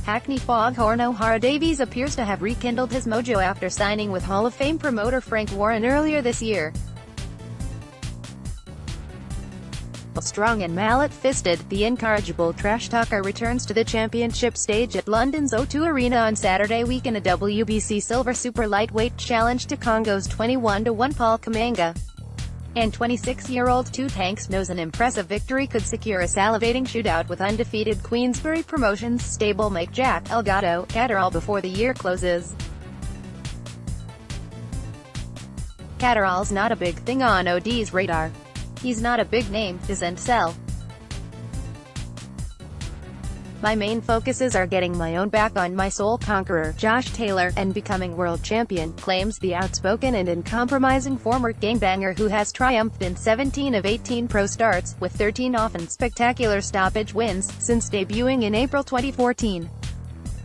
Hackney foghorn Ohara Davies appears to have rekindled his mojo after signing with Hall of Fame promoter Frank Warren earlier this year. Strong and mallet-fisted, the incorrigible trash talker returns to the championship stage at London's O2 Arena on Saturday week in a WBC Silver Super Lightweight challenge to Congo's 21-1 Paul Kamanga. And 26-year-old Two Tanks knows an impressive victory could secure a salivating shootout with undefeated Queensberry Promotions stablemate Jack El Gato before the year closes. Catterall's not a big thing on OD's radar. He's not a big name, doesn't sell. My main focuses are getting my own back on my soul conqueror, Josh Taylor, and becoming world champion, claims the outspoken and uncompromising former gangbanger who has triumphed in 17 of 18 pro starts, with 13 often spectacular stoppage wins, since debuting in April 2014.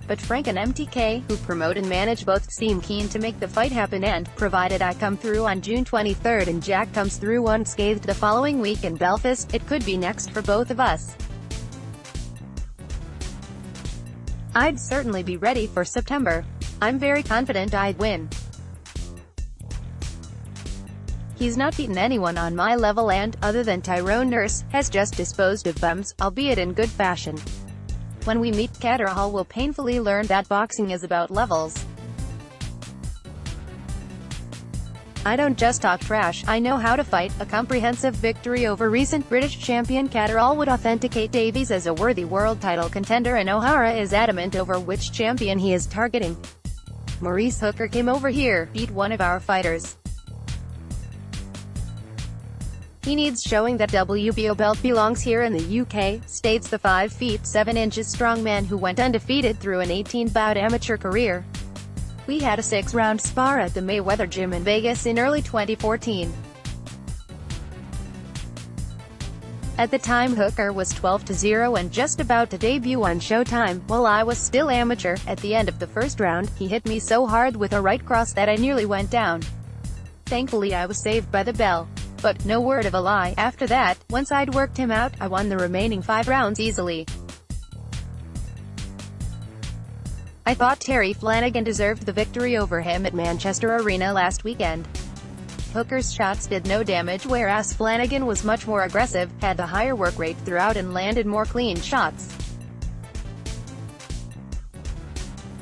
But Frank and MTK, who promote and manage both, seem keen to make the fight happen and, provided I come through on June 23 and Jack comes through unscathed the following week in Belfast, it could be next for both of us. I'd certainly be ready for September. I'm very confident I'd win. He's not beaten anyone on my level and, other than Tyrone Nurse, has just disposed of bums, albeit in good fashion. When we meet, Catterall will painfully learn that boxing is about levels. I don't just talk trash, I know how to fight. A comprehensive victory over recent British champion Catterall would authenticate Davies as a worthy world title contender, and Ohara is adamant over which champion he is targeting. Maurice Hooker came over here, beat one of our fighters. He needs showing that WBO belt belongs here in the UK, states the 5 feet 7 inches strong man who went undefeated through an 18-bout amateur career. We had a 6-round spar at the Mayweather Gym in Vegas in early 2014. At the time Hooker was 12-0 and just about to debut on Showtime, while I was still amateur. At the end of the first round, he hit me so hard with a right cross that I nearly went down. Thankfully I was saved by the bell. But, no word of a lie, after that, once I'd worked him out, I won the remaining 5 rounds easily. I thought Terry Flanagan deserved the victory over him at Manchester Arena last weekend. Hooker's shots did no damage, whereas Flanagan was much more aggressive, had the higher work rate throughout and landed more clean shots.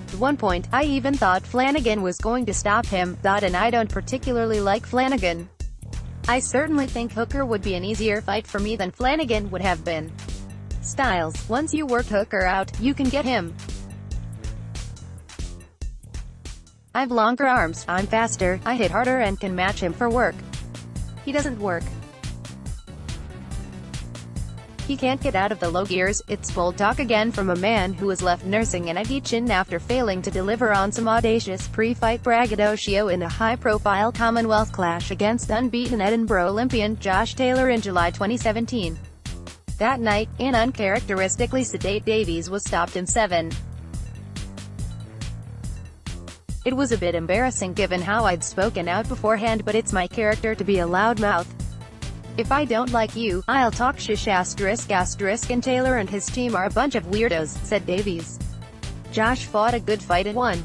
At one point, I even thought Flanagan was going to stop him, and I don't particularly like Flanagan. I certainly think Hooker would be an easier fight for me than Flanagan would have been. Styles, once you work Hooker out, you can get him. I've longer arms, I'm faster, I hit harder and can match him for work. He doesn't work. He can't get out of the low gears. It's bold talk again from a man who was left nursing an eggy chin after failing to deliver on some audacious pre-fight braggadocio in a high-profile Commonwealth clash against unbeaten Edinburgh Olympian Josh Taylor in July 2017. That night, an uncharacteristically sedate Davies was stopped in 7. It was a bit embarrassing given how I'd spoken out beforehand, but it's my character to be a loudmouth. If I don't like you, I'll talk shish ***, and Taylor and his team are a bunch of weirdos, said Davies. Josh fought a good fight and won.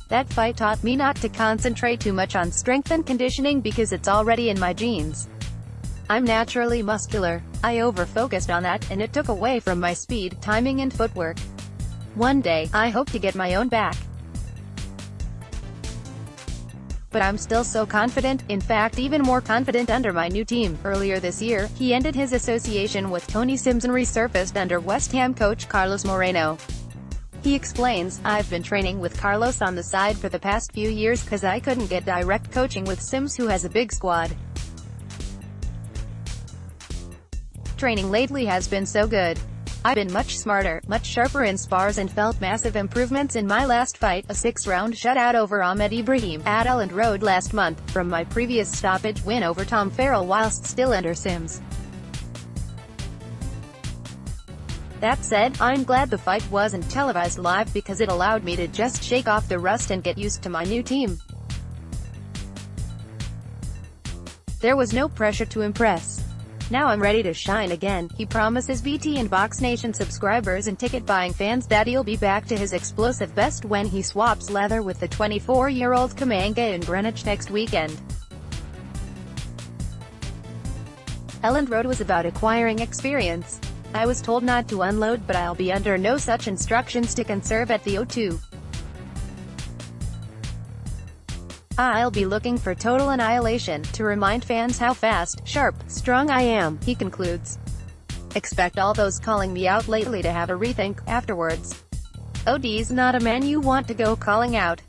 That fight taught me not to concentrate too much on strength and conditioning because it's already in my genes. I'm naturally muscular. I over-focused on that, and it took away from my speed, timing and footwork. One day, I hope to get my own back. But I'm still so confident, in fact even more confident under my new team. Earlier this year, he ended his association with Tony Sims and resurfaced under West Ham coach Carlos Moreno. He explains, I've been training with Carlos on the side for the past few years cause I couldn't get direct coaching with Sims who has a big squad. Training lately has been so good. I've been much smarter, much sharper in spars and felt massive improvements in my last fight, a 6-round shutout over Ahmed Ibrahim, at Elland Road last month, from my previous stoppage win over Tom Farrell whilst still under Sims. That said, I'm glad the fight wasn't televised live because it allowed me to just shake off the rust and get used to my new team. There was no pressure to impress. "Now I'm ready to shine again." He promises BT and Box Nation subscribers and ticket-buying fans that he'll be back to his explosive best when he swaps leather with the 24-year-old Kamanga in Greenwich next weekend. Elland Road was about acquiring experience. "I was told not to unload, but I'll be under no such instructions to conserve at the O2. I'll be looking for total annihilation, to remind fans how fast, sharp, strong I am," he concludes. "Expect all those calling me out lately to have a rethink afterwards. OD's not a man you want to go calling out."